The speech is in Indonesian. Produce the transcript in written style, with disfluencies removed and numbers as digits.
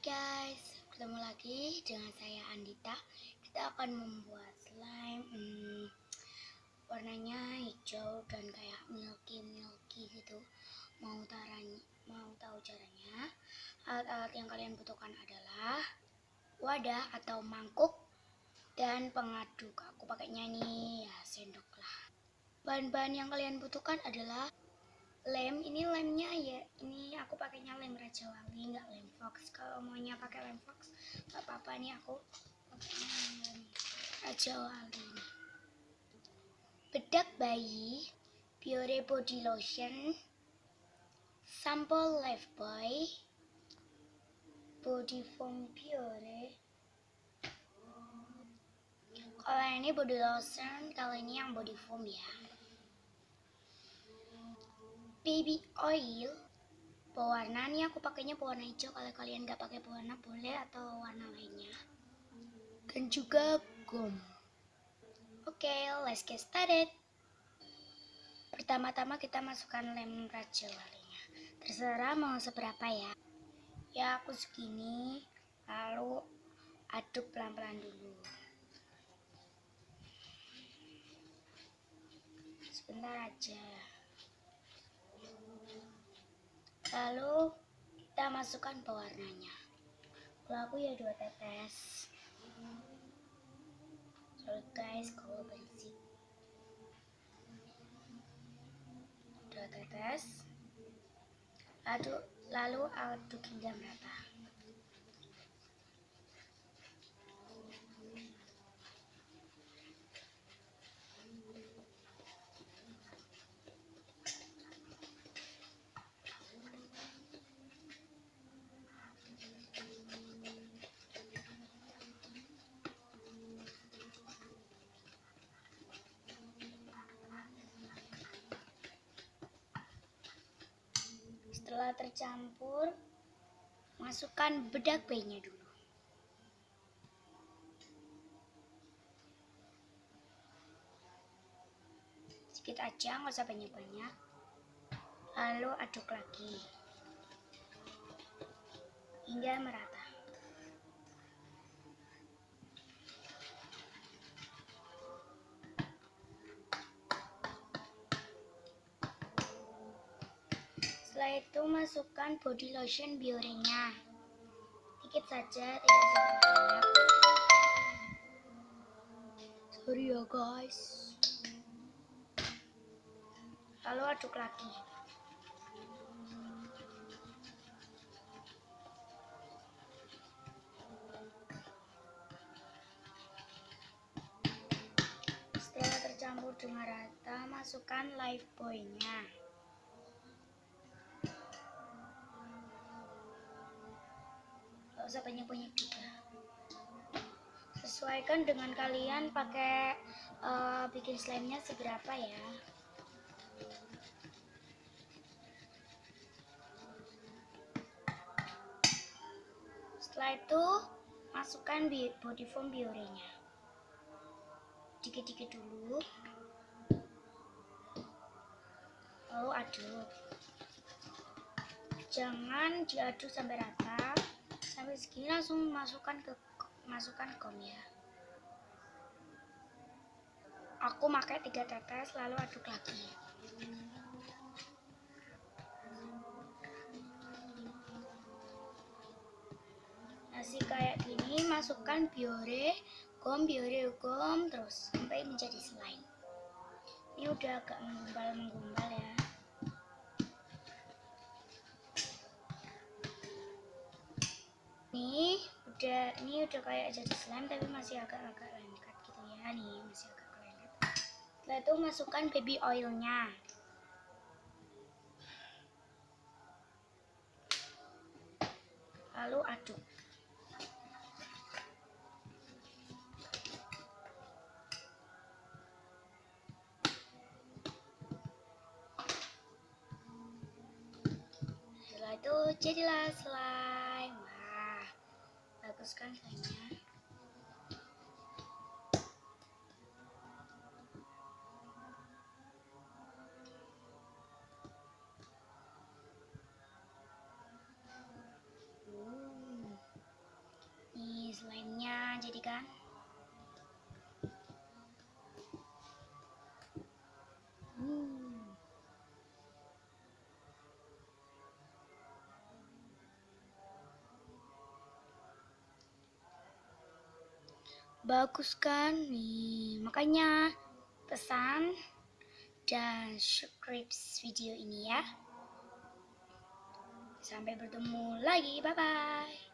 Guys, ketemu lagi dengan saya Andita. Kita akan membuat slime warnanya hijau dan kayak milky gitu. Mau tahu caranya? Alat-alat yang kalian butuhkan adalah wadah atau mangkuk dan pengaduk. Aku pakainya nih ya sendok lah. Bahan-bahan yang kalian butuhkan adalah lem. Ini lemnya ya, ini aku pakainya lem Raja Wali, nggak lem Fox. Kalau maunya pakai lem Fox nggak apa-apa, nih aku pakainya lem Raja Wali. Bedak bayi, Biore body lotion, sampo Lifebuoy, body foam Biore. Kalau ini body lotion, kalau ini yang body foam ya. Baby oil, pewarna. Nih aku pakainya pewarna hijau. Kalau kalian nggak pakai pewarna boleh, atau warna lainnya. Dan juga gum. Oke, let's get started. Pertama-tama kita masukkan lem Raja Walinya. Terserah mau seberapa ya. Ya aku segini. Lalu aduk pelan-pelan dulu. Sebentar aja. Lalu kita masukkan pewarnanya. Kalau aku ya 2 tetes. Sorry guys kalau berisik. 2 tetes. Lalu aduk hingga merata. Setelah tercampur, masukkan bedak bayinya dulu. Sedikit aja, nggak usah banyak-banyak. Lalu aduk lagi hingga merata. Setelah itu masukkan body lotion Biore-nya. Dikit saja, tidak banyak. Sorry ya guys. Lalu aduk lagi. Setelah tercampur dengan rata, masukkan Lifebuoy-nya. Gak usah banyak-banyak juga. Sesuaikan dengan kalian pakai bikin slime-nya seberapa ya. Setelah itu masukkan body foam Biore-nya. Dikit-dikit dulu. Lalu aduk. Jangan diaduk sampai rata. Sampai segini langsung masukkan gom ya. Aku pakai 3 tetes, lalu aduk lagi. Masih kayak gini, masukkan Biore gom terus sampai menjadi slime. Ini udah agak menggumpal ya. Ini udah kayak jadi slime tapi masih agak lengket gitu ya. Nih masih agak lengket. Setelah itu masukkan baby oilnya. Lalu aduk. Setelah itu jadilah slime. Wah, bagus kan slime-nya. jadikan. Bagus kan nih, makanya pesan dan subscribe video ini ya. Sampai bertemu lagi, bye bye.